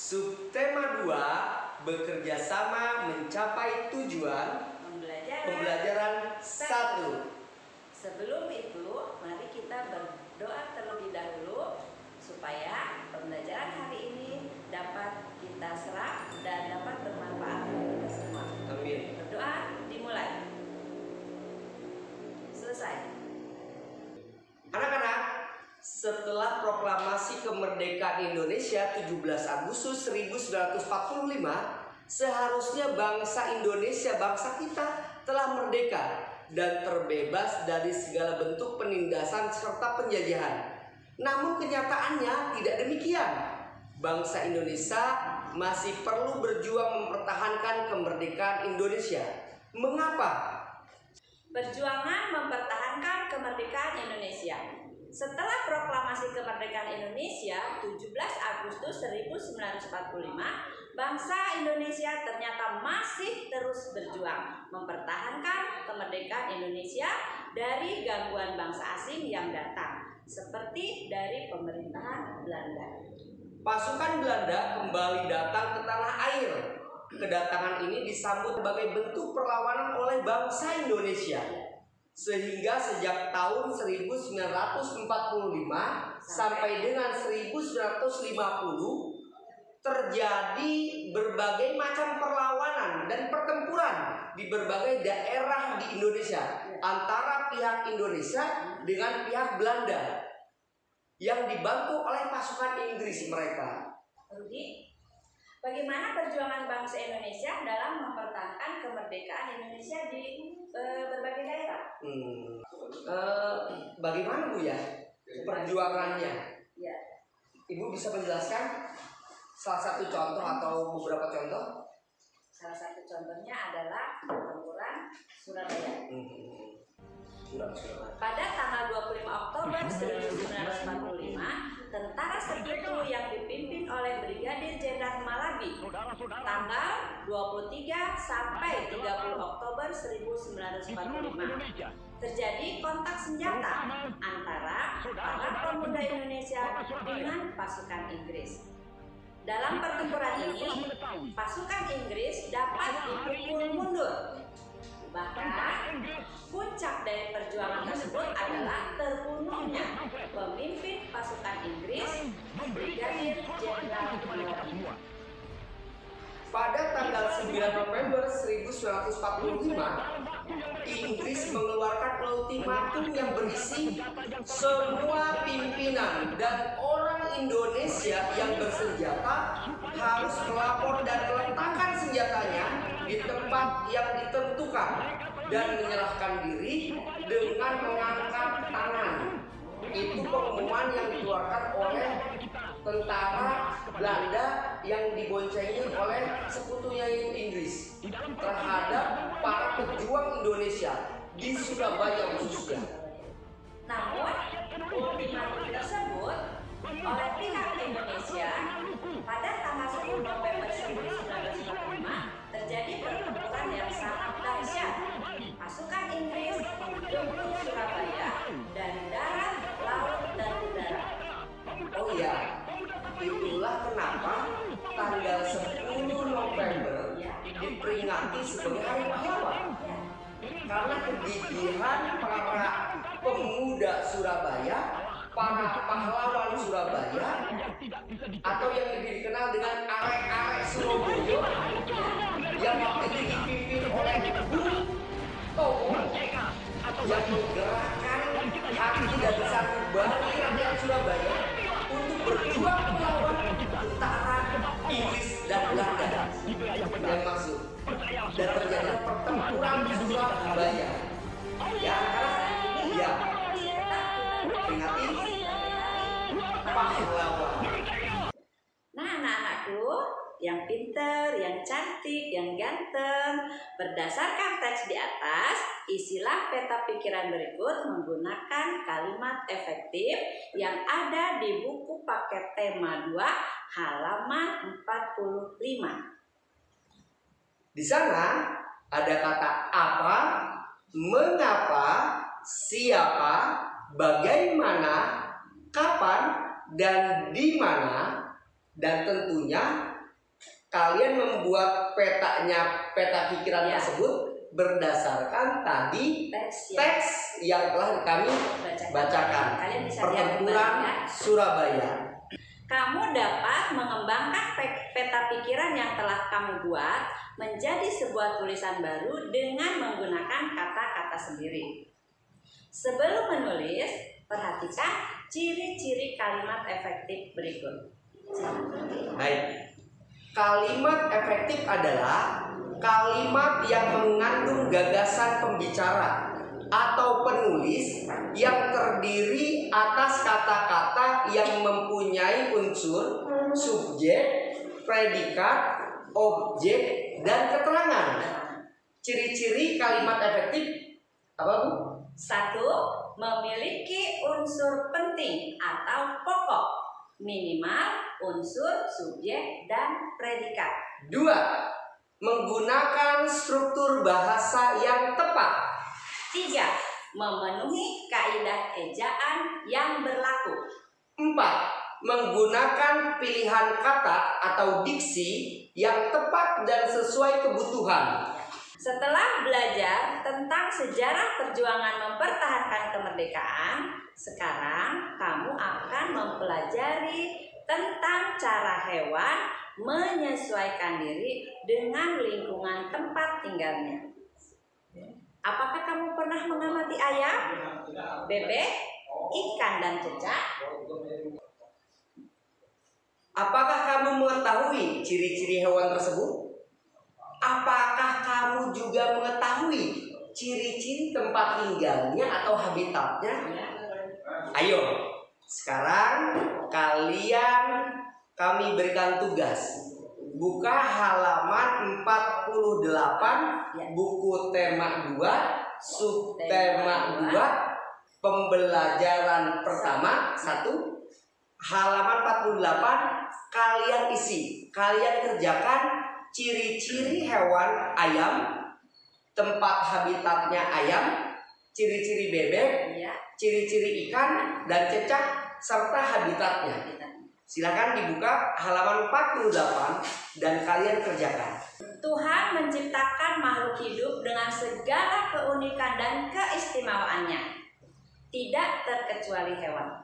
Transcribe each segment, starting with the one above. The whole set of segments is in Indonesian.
Subtema 2, bekerja sama mencapai tujuan. Pembelajaran 1. Sebelum itu, mari kita berdoa terlebih dahulu supaya pembelajaran hari ini dapat kita serap dan dapat bermanfaat bagi kita semua. Amin. Berdoa dimulai. Selesai. Anak-anak, setelah proklamasi kemerdekaan Indonesia 17 Agustus 1945, seharusnya bangsa Indonesia, bangsa kita, telah merdeka dan terbebas dari segala bentuk penindasan serta penjajahan. Namun kenyataannya tidak demikian. Bangsa Indonesia masih perlu berjuang mempertahankan kemerdekaan Indonesia. Mengapa? Perjuangan mempertahankan kemerdekaan Indonesia. Setelah proklamasi kemerdekaan Indonesia 17 Agustus 1945, bangsa Indonesia ternyata masih terus berjuang mempertahankan kemerdekaan Indonesia dari gangguan bangsa asing yang datang, seperti dari pemerintahan Belanda. Pasukan Belanda kembali datang ke tanah air. Kedatangan ini disambut sebagai bentuk perlawanan oleh bangsa Indonesia. Sehingga sejak tahun 1945 sampai dengan 1950 terjadi berbagai macam perlawanan dan pertempuran di berbagai daerah di Indonesia antara pihak Indonesia dengan pihak Belanda yang dibantu oleh pasukan Inggris mereka. Rudi, bagaimana perjuangan bangsa Indonesia dalam mempertahankan kemerdekaan Indonesia di berbagai daerah? Bagaimana Bu ya perjuangannya? Ya. Ibu bisa menjelaskan salah satu contoh atau beberapa contoh? Salah satu contohnya adalah pertempuran Surabaya. Pada tanggal 25 Oktober 1945, tentara sekutu yang dipimpin oleh Brigadir Jenderal Malabi, tanggal 23 sampai 30 Oktober 1945, terjadi kontak senjata antara para pemuda Indonesia dengan pasukan Inggris. Dalam pertempuran ini, pasukan Inggris dapat dipukul mundur. Bahkan, puncak dari perjuangan tersebut adalah terbunuhnya pemimpin pasukan Inggris, Brigadir Jenderal Malabi. Pada tanggal 9 November 1945, Inggris mengeluarkan ultimatum yang berisi semua pimpinan dan orang Indonesia yang bersenjata harus melapor dan meletakkan senjatanya di tempat yang ditentukan dan menyerahkan diri dengan mengangkat tangan. Itu pengumuman yang dikeluarkan oleh tentara Belanda yang diboncengi oleh sekutunya Inggris terhadap para pejuang Indonesia di Surabaya khususnya. Namun, ultimatum tersebut oleh pihak Indonesia pada tanggal 10 November 1945 terjadi pertempuran yang sangat dahsyat. Pasukan Inggris menggempur Surabaya dari darat, laut, dan udara. Oh iya, itulah kenapa tanggal 10 November diperingati sebagai Hari Pahlawan. Karena kegigihan para pemuda Surabaya, para pahlawan Surabaya, atau yang lebih dikenal dengan arek-arek Surabaya, yang waktu itu dipimpin oleh Bung Tomo, yang menggerakkan hati dan sanubari rakyat Surabaya untuk berjuang melawan tentara Inggris dan Belanda yang masuk, dan terjadi pertempuran di Surabaya. Ya, ya, peringati pahlawan. Nah, anak-anakku yang pinter, yang cantik, yang ganteng, berdasarkan teks di atas, isilah peta pikiran berikut menggunakan kalimat efektif yang ada di buku paket tema 2 halaman 45. Di sana ada kata apa, mengapa, siapa, bagaimana, kapan, dan di mana, dan tentunya kalian membuat peta pikiran tersebut berdasarkan tadi teks yang telah kami bacakan. Kalian bisa Pertempuran Surabaya. Kamu dapat mengembangkan peta pikiran yang telah kamu buat menjadi sebuah tulisan baru dengan menggunakan kata-kata sendiri. Sebelum menulis, perhatikan ciri-ciri kalimat efektif berikut. Baik. Kalimat efektif adalah kalimat yang mengandung gagasan pembicara atau penulis yang terdiri atas kata-kata yang mempunyai unsur subjek, predikat, objek, dan keterangan. Ciri-ciri kalimat efektif apa, Bu? 1. Memiliki unsur penting atau pokok, minimal unsur subjek dan predikat. 2. Menggunakan struktur bahasa yang tepat. 3. Memenuhi kaidah ejaan yang berlaku. 4. Menggunakan pilihan kata atau diksi yang tepat dan sesuai kebutuhan. Setelah belajar tentang sejarah perjuangan mempertahankan kemerdekaan, sekarang kamu akan mempelajari tentang cara hewan menyesuaikan diri dengan lingkungan tempat tinggalnya. Apakah kamu pernah mengamati ayam, bebek, ikan, dan cecak? Apakah kamu mengetahui ciri-ciri hewan tersebut? Apakah kamu juga mengetahui ciri-ciri tempat tinggalnya atau habitatnya? Ayo, sekarang kami berikan tugas. Buka halaman 48 buku tema 2, subtema 2, pembelajaran pertama 1. Halaman 48 kalian isi, kalian kerjakan ciri-ciri hewan ayam, tempat habitatnya ayam, ciri-ciri bebek, ciri-ciri ikan dan cecak serta habitatnya. Silakan dibuka halaman 48 dan kalian kerjakan. Tuhan menciptakan makhluk hidup dengan segala keunikan dan keistimewaannya, tidak terkecuali hewan.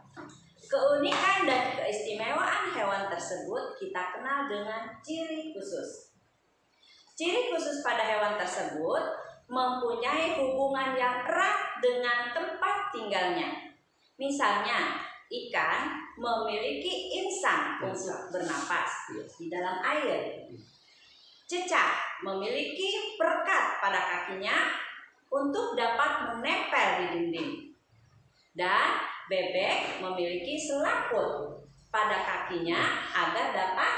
Keunikan dan keistimewaan hewan tersebut kita kenal dengan ciri khusus. Ciri khusus pada hewan tersebut mempunyai hubungan yang erat dengan tempat tinggalnya. Misalnya, ikan memiliki insang untuk bernapas di dalam air. Cecak memiliki perekat pada kakinya untuk dapat menempel di dinding. Dan bebek memiliki selaput pada kakinya agar dapat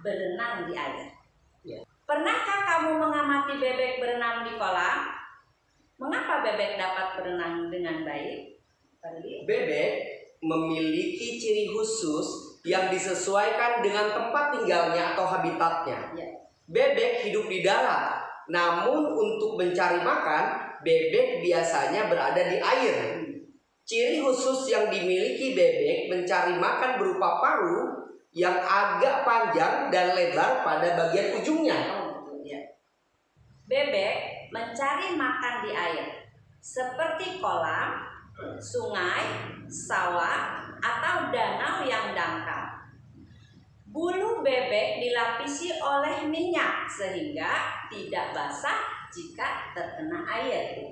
berenang di air. Pernahkah kamu mengamati bebek berenang di kolam? Mengapa bebek dapat berenang dengan baik? Bebek memiliki ciri khusus yang disesuaikan dengan tempat tinggalnya atau habitatnya. Bebek hidup di darat, namun untuk mencari makan, bebek biasanya berada di air. Ciri khusus yang dimiliki bebek mencari makan berupa paruh yang agak panjang dan lebar pada bagian ujungnya. Bebek mencari makan di air, seperti kolam, sungai, sawah, atau danau yang dangkal. Bulu bebek dilapisi oleh minyak sehingga tidak basah jika terkena air.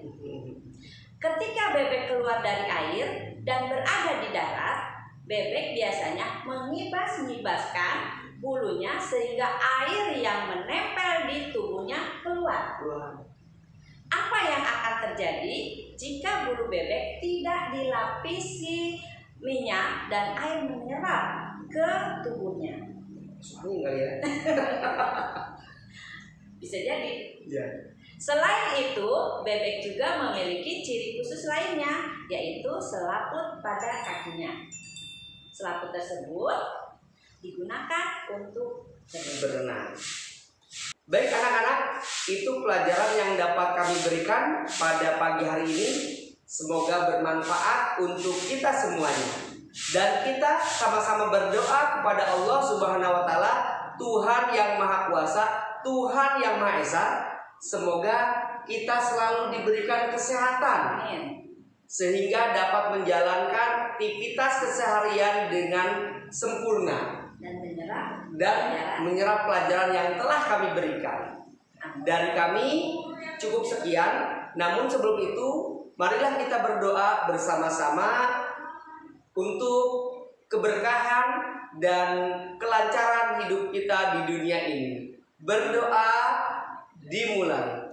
Ketika bebek keluar dari air dan berada di darat, bebek biasanya mengibas-ngibaskan bulunya sehingga air yang menempel di tubuhnya keluar. Apa yang akan terjadi jika bulu bebek tidak dilapisi minyak dan air menyerap ke tubuhnya? Bisa jadi. Selain itu, bebek juga memiliki ciri khusus lainnya, yaitu selaput pada kakinya. Selaput tersebut digunakan untuk berenang. Baik anak-anak, itu pelajaran yang dapat kami berikan pada pagi hari ini. Semoga bermanfaat untuk kita semuanya. Dan kita sama-sama berdoa kepada Allah Subhanahu wa taala Tuhan yang Maha Kuasa, Tuhan yang Maha Esa. Semoga kita selalu diberikan kesehatan, Amin. sehingga dapat menjalankan aktivitas keseharian dengan sempurna Dan menyerap pelajaran yang telah kami berikan. Dari kami cukup sekian. Namun sebelum itu, marilah kita berdoa bersama-sama untuk keberkahan dan kelancaran hidup kita di dunia ini. Berdoa dimulai.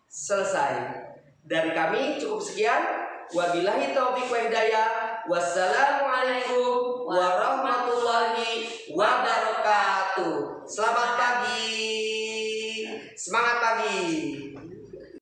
Selesai. Dari kami cukup sekian. Wabillahi taufiq wa hidayah. Wassalamualaikum warahmatullahi wabarakatuh. Selamat pagi. Semangat pagi.